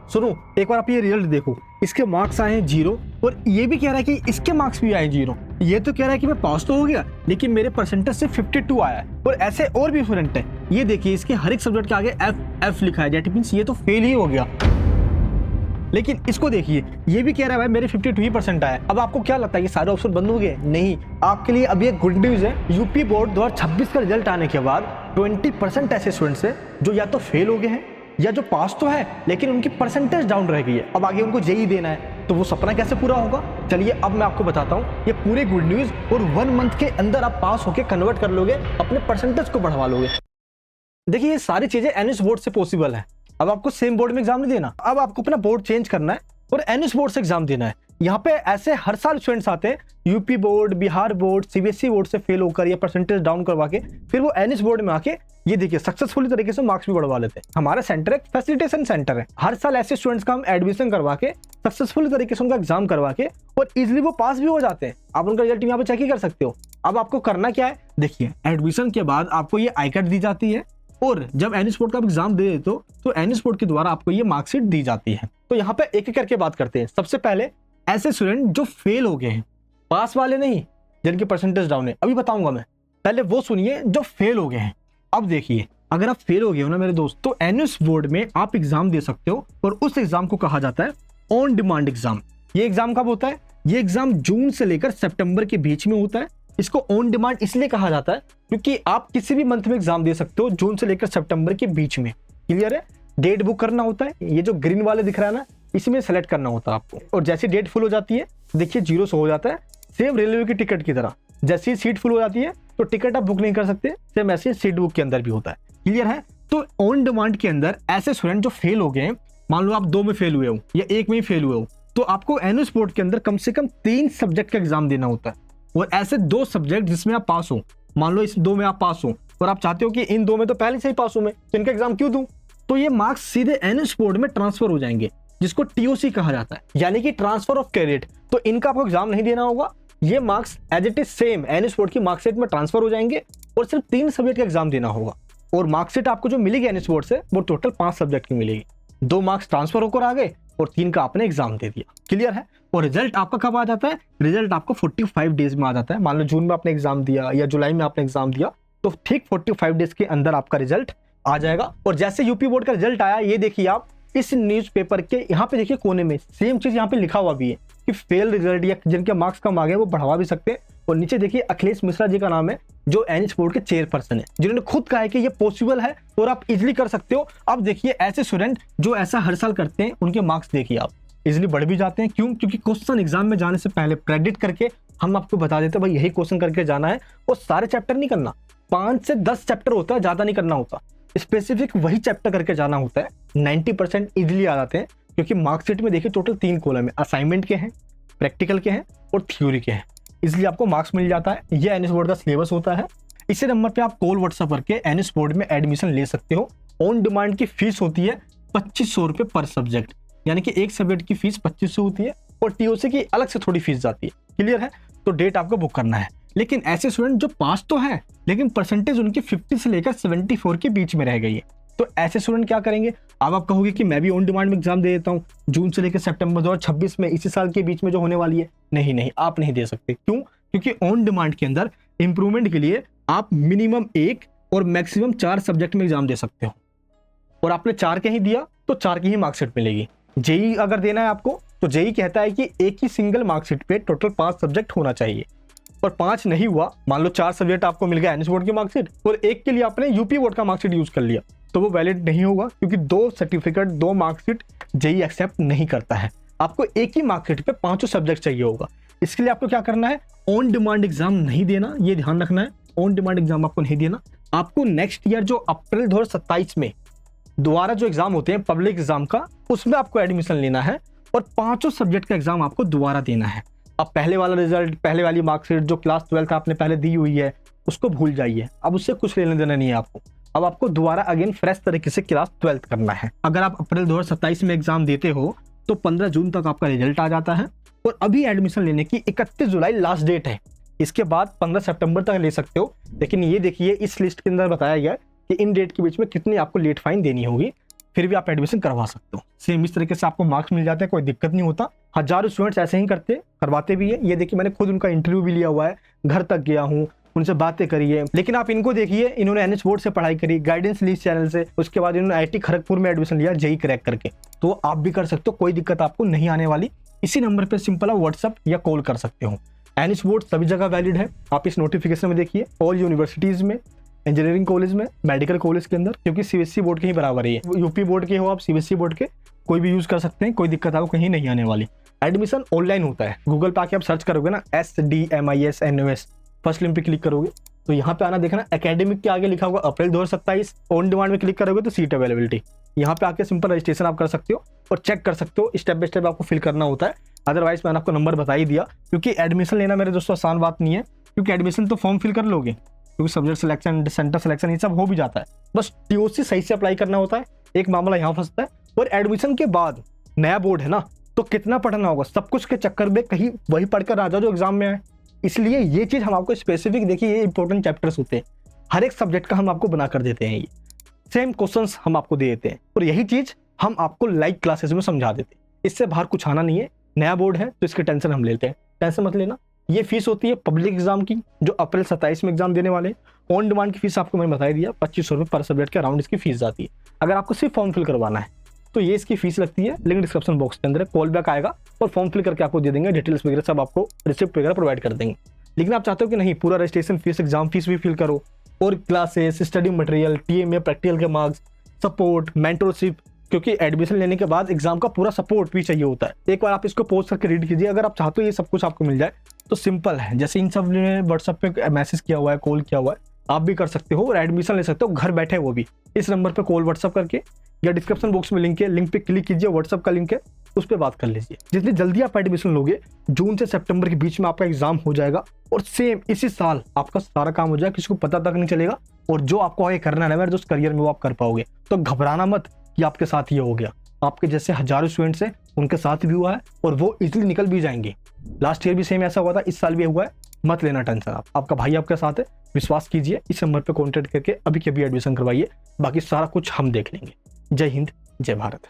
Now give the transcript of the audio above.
सुनो एक बार आप ये रिजल्ट देखो, इसके मार्क्स आए हैं 0 और ये भी कह रहा है कि इसके मार्क्स भी आए 0। ये तो कह रहा है कि मैं पास तो हो गया लेकिन मेरे परसेंटेज से 52 आया है। और ऐसे और भी स्टूडेंट है, ये देखिए इसके हर एक सब्जेक्ट के आगे F लिखा है, दैट मींस ये तो फेल ही हो गया। लेकिन इसको देखिए, ये भी कह रहा है भाई मेरे 52 ही परसेंट आया। अब आपको क्या लगता है ये सारे ऑप्शन बंद हो गए? नहीं, आपके लिए अभी एक गुड न्यूज है। यूपी बोर्ड 2026 का रिजल्ट आने के बाद 20% ऐसे स्टूडेंट्स हैं जो या तो फेल हो गए हैं या जो पास तो है लेकिन उनकी परसेंटेज डाउन रह गई है। अब आगे उनको जेई देना है, तो वो सपना कैसे पूरा होगा? चलिए अब मैं आपको बताता हूँ ये पूरे गुड न्यूज, और 1 मंथ के अंदर आप पास होकर कन्वर्ट कर लोगे, अपने परसेंटेज को बढ़वा लोगे। देखिए ये सारी चीजें एनएस बोर्ड से पॉसिबल है। अब आपको सेम बोर्ड में एग्जाम नहीं देना, अब आपको अपना बोर्ड चेंज करना है और एनएस बोर्ड से एग्जाम देना है। यहाँ पे ऐसे हर साल स्टूडेंट्स आते हैं UP board, Bihar board, CBSE board से फेल होकर या परसेंटेज डाउन करवा के फिर वो एनएस बोर्ड में आके ये देखिए सक्सेसफुली तरीके से मार्क्स भी बढ़वा लेते हैं। हमारा सेंटर एक फैसिलिटेशन सेंटर है, हर साल ऐसे स्टूडेंट्स का हम एडमिशन करवा के सक्सेसफुली तरीके से उनका एग्जाम करवा के और इजिली वो पास भी हो जाते हैं। आप उनका रिजल्ट यहाँ पे चेक ही कर सकते हो। अब आपको करना क्या है, देखिए एडमिशन के बाद आपको ये आई कार्ड दी जाती है और जब एनएस बोर्ड का एग्जाम दे देते हो तो एनएस बोर्ड के द्वारा आपको ये मार्कशीट दी जाती है। तो यहाँ पे एक एक करके बात करते हैं। सबसे पहले ऐसे स्टूडेंट जो फेल हो गए हैं, पास वाले नहीं, जिनके परसेंटेज डाउन है, अभी बताऊंगा मैं, पहले वो सुनिए जो फेल हो गए हैं। अब देखिए अगर आप फेल हो गए हो ना मेरे दोस्त, तो एनएस बोर्ड में आप एग्जाम दे सकते हो और उस एग्जाम को कहा जाता है ऑन डिमांड एग्जाम। ये एग्जाम कब होता है? ये एग्जाम जून से लेकर सितंबर के बीच में होता है। इसको ऑन डिमांड इसलिए कहा जाता है क्योंकि आप किसी भी मंथ में एग्जाम दे सकते हो, जून से लेकर सितंबर के बीच में। क्लियर है? डेट बुक करना होता है, ये जो ग्रीन वाले दिख रहा है ना, इसमें सेलेक्ट करना होता है आपको, और जैसे डेट फुल हो जाती है देखिए 0 हो जाता है। सेम रेलवे की टिकट की तरह, जैसे सीट फुल हो जाती है तो टिकट आप बुक नहीं कर सकते, सेम ऐसे सीट बुक के अंदर भी होता है। क्लियर है? तो ऑन डिमांड के अंदर ऐसे स्टूडेंट जो फेल हो गए, मान लो आप 2 में फेल हुए हो या 1 में ही फेल हुए हो, तो आपको एनएस बोर्ड के अंदर कम से कम 3 सब्जेक्ट का एग्जाम देना होता है और ऐसे 2 सब्जेक्ट जिसमें आप पास हो, मान लो इस 2 में आप पास हो और आप चाहते हो कि इन 2 में तो पहले से ही पास हूं मैं, तो इनका एग्जाम क्यों दूं? तो ये मार्क्स सीधे एनएस बोर्ड में ट्रांसफर हो जाएंगे, जिसको टीओसी कहा जाता है, यानी कि ट्रांसफर ऑफ क्रेडिट। तो इनका आपको एग्जाम नहीं देना होगा, ये marks as it is same NS board की मार्कशीट में ट्रांसफर हो जाएंगे और सिर्फ 3 सब्जेक्ट का एग्जाम देना होगा। और मार्कशीट आपको जो मिलेगी एनएस बोर्ड से वो टोटल 5 सब्जेक्ट की मिलेगी। 2 मार्क्स ट्रांसफर होकर आ गए और 3 का आपने एग्जाम दे दिया। क्लियर है? और रिजल्ट आपका कब आ जाता है? रिजल्ट आपको 45 डेज में आ जाता है। मान लो जून में आपने एग्जाम दिया या जुलाई में आपने एग्जाम दिया, तो ठीक 45 डेज के अंदर आपका रिजल्ट आ जाएगा। और जैसे यूपी बोर्ड का रिजल्ट आया, ये देखिए आप इस न्यूज़पेपर के यहाँ पे देखिए कोने में सेम चीज यहाँ पे लिखा हुआ भी है कि फेल रिजल्ट या जिनके मार्क्स कम आ गए वो बढ़वा भी सकते हैं। और नीचे देखिए अखिलेश मिश्रा जी का नाम है, जो एनएस बोर्ड के चेयरपर्सन है, जिन्होंने खुद कहा है कि ये पॉसिबल है और आप इजिली कर सकते हो। अब देखिए ऐसे स्टूडेंट जो ऐसा हर साल करते हैं, उनके मार्क्स देखिए आप इजिली बढ़ भी जाते हैं। क्यों? क्योंकि क्वेश्चन एग्जाम में जाने से पहले प्रेडिक्ट करके हम आपको बता देते हैं भाई यही क्वेश्चन करके जाना है, और सारे चैप्टर नहीं करना, 5 से 10 चैप्टर होता है, ज्यादा नहीं करना होता, स्पेसिफिक वही चैप्टर करके जाना होता है। 90% इजिली आ जाते हैं, क्योंकि मार्कशीट में देखिए टोटल 3 कॉलम है, असाइनमेंट के हैं, प्रैक्टिकल के हैं और थ्योरी के हैं, इसलिए आपको मार्क्स मिल जाता है। ये एनएस बोर्ड का सिलेबस होता है। इसी नंबर पे आप कॉल व्हाट्सएप करके एनएस बोर्ड में एडमिशन ले सकते हो। ऑन डिमांड की फीस होती है 2500 रुपये पर सब्जेक्ट, यानी कि एक सब्जेक्ट की फीस 2500 होती है और टीओसी की अलग से थोड़ी फीस जाती है। क्लियर है? तो डेट आपको बुक करना है। लेकिन ऐसे स्टूडेंट जो पास तो है लेकिन परसेंटेज उनकी 50 से लेकर 74 के बीच में रह गई है, तो ऐसे स्टूडेंट क्या करेंगे? अब आप कहोगे कि मैं भी ऑन डिमांड में एग्जाम दे देता हूँ जून से लेकर सितंबर 2026 में, इसी साल के बीच में जो होने वाली है। नहीं, आप नहीं दे सकते। क्यों? क्योंकि ऑन डिमांड के अंदर इंप्रूवमेंट के लिए आप मिनिमम 1 और मैक्सिमम 4 सब्जेक्ट में एग्जाम दे सकते हो, और आपने 4 के ही दिया तो 4 की ही मार्कशीट मिलेगी। जेई अगर देना है आपको, तो जेई कहता है कि एक ही सिंगल मार्कशीट पे टोटल 5 सब्जेक्ट होना चाहिए, और 5 नहीं हुआ, मान लो 4 सब्जेक्ट आपको मिल गया एनएस बोर्ड की मार्कशीट और एक के लिए आपने यूपी बोर्ड का मार्कशीट यूज कर लिया, तो वो वैलिड नहीं होगा, क्योंकि 2 सर्टिफिकेट 2 मार्कशीट जेई एक्सेप्ट नहीं करता है। आपको एक ही मार्कशीट पे 5 सब्जेक्ट चाहिए होगा। इसके लिए आपको क्या करना है? ऑन डिमांड एग्जाम नहीं देना, ये ध्यान रखना है। ऑन डिमांड एग्जाम आपको नहीं देना। आपको नेक्स्ट ईयर जो अप्रैल 2027 में दोबारा जो एग्जाम होते हैं पब्लिक एग्जाम का, उसमें आपको एडमिशन लेना है और 5 सब्जेक्ट का एग्जाम आपको दोबारा देना है। अब पहले वाला रिजल्ट, पहले वाली मार्कशीट जो क्लास 12 आपने पहले दी हुई है, उसको भूल जाइए, अब उससे कुछ लेना देना नहीं है आपको। अब आपको दोबारा अगेन फ्रेश तरीके से क्लास 12 करना है। अगर आप अप्रैल 2027 में एग्जाम देते हो तो 15 जून तक आपका रिजल्ट आ जाता है, और अभी एडमिशन लेने की 31 जुलाई लास्ट डेट है। इसके बाद 15 सितंबर तक ले सकते हो। लेकिन ये देखिए इस लिस्ट के अंदर बताया गया कि इन डेट के बीच में कितनी आपको लेट फाइन देनी होगी। फिर भी आप एडमिशन करवा सकते हो। सेम इस तरीके से आपको मार्क्स मिल जाते हैं, कोई दिक्कत नहीं होता। हजारों स्टूडेंट्स ऐसे ही करवाते भी है। ये देखिए मैंने खुद उनका इंटरव्यू भी लिया हुआ है, घर तक गया हूँ, उनसे बातें करी है। लेकिन आप इनको देखिए, इन्होंने NH बोर्ड से पढ़ाई करी, गाइडेंस ली चैनल से, उसके बाद इन्होंने IIT खड़गपुर में एडमिशन लिया JEE क्रैक करके। तो आप भी कर सकते हो, कोई दिक्कत आपको नहीं आने वाली। इसी नंबर पे सिंपल आप व्हाट्सअप या कॉल कर सकते हो। NH बोर्ड सभी जगह वैलिड है, आप इस नोटिफिकेशन में देखिए। ऑल यूनिवर्सिटीज में, इंजीनियरिंग कॉलेज में, मेडिकल कॉलेज के अंदर, क्योंकि CBSE बोर्ड के ही बराबर है। यूपी बोर्ड के हो आप, CBSE बोर्ड के, कोई भी यूज कर सकते हैं, कोई दिक्कत आपको कहीं नहीं आने वाली। एडमिशन ऑनलाइन होता है। गूगल पे आके आप सर्च करोगे ना SDMISNOS, फर्स्ट लिंक पे क्लिक करोगे तो यहाँ पे आना, देखना एकेडमिक के आगे लिखा होगा अप्रैल 2027। ऑन डिमांड में क्लिक करोगे तो सीट अवेलेबिलिटी, यहाँ पे आके सिंपल रजिस्ट्रेशन आप कर सकते हो और चेक कर सकते हो। स्टेप बाय स्टेप आपको फिल करना होता है। अदरवाइज मैंने आपको नंबर बता ही दिया, क्योंकि एडमिशन लेना मेरे दोस्तों आसान बात नहीं है। क्योंकि एडमिशन तो फॉर्म फिल कर लोगे, क्योंकि सब्जेक्ट सिलेक्शन, सेंटर सिलेक्शन, ये सब हो भी जाता है। बस TOC सही से अप्लाई करना होता है। एक मामला यहाँ फंसता है। और एडमिशन के बाद नया बोर्ड है ना, तो कितना पढ़ना होगा, सब कुछ के चक्कर में कहीं वही पढ़कर आ जाओ जो एग्जाम में आए। इसलिए ये चीज हम आपको स्पेसिफिक, देखिए ये इंपॉर्टेंट चैप्टर्स होते हैं, हर एक सब्जेक्ट का हम आपको बना कर देते हैं। ये सेम क्वेश्चंस हम आपको दे देते हैं और यही चीज हम आपको लाइव क्लासेस में समझा देते हैं। इससे बाहर कुछ आना नहीं है। नया बोर्ड है तो इसकी टेंशन हम लेते हैं, टेंशन मत लेना। ये फीस होती है पब्लिक एग्जाम की, जो अप्रैल 27 में एग्जाम देने वाले। ऑन डिमांड की फीस आपको मैंने बता दिया, 2500 रुपये पर सब्जेक्ट के अराउंड इसकी फीस जाती है। अगर आपको सिर्फ फॉर्म फिल करवाना है तो ये इसकी फीस लगती है। लिंक डिस्क्रिप्शन बॉक्स के अंदर है, कॉल बैक आएगा और फॉर्म फिल करके आपको दे देंगे। डिटेल्स वगैरह सब आपको रिसिप्ट वगैरह प्रोवाइड कर देंगे। लेकिन आप चाहते हो कि नहीं, पूरा रजिस्ट्रेशन फीस, एग्जाम फीस भी फिल करो, और classes, study material, TMA, practical के मार्क्स, सपोर्ट, मेंटरशिप, क्योंकि एडमिशन लेने के बाद एग्जाम का पूरा सपोर्ट भी चाहिए होता है। एक बार आप इसको पोस्ट करके रीड कीजिए। अगर आप चाहते हो ये सब कुछ आपको मिल जाए तो सिंपल है, जैसे इन सब ने व्हाट्सएप पे मैसेज किया हुआ है, कॉल किया हुआ है, आप भी कर सकते हो और एडमिशन ले सकते हो घर बैठे। वो भी इस नंबर पे कॉल व्हाट्सएप करके, या डिस्क्रिप्शन बॉक्स में लिंक है, लिंक पे क्लिक कीजिए, व्हाट्सएप का लिंक है, उस पर बात कर लीजिए। जितनी जल्दी आप एडमिशन लोगे, जून से सितंबर के बीच में आपका एग्जाम हो जाएगा और सेम इसी साल आपका सारा काम हो जाएगा, किसी को पता तक नहीं चलेगा। और जो आपको आगे करना है मेरे दोस्त करियर में, वो आप कर पाओगे। तो घबराना मत कि आपके साथ ये हो गया। आपके जैसे हजारों स्टूडेंट्स हैं, उनके साथ भी हुआ है और वो इजीली निकल भी जाएंगे। लास्ट ईयर भी सेम ऐसा हुआ था, इस साल भी हुआ है। मत लेना टेंशन, आपका भाई आपके साथ है, विश्वास कीजिए। इस नंबर पर कॉन्टैक्ट करके अभी के अभी एडमिशन करवाइए, बाकी सारा कुछ हम देख लेंगे। जय हिंद, जय भारत।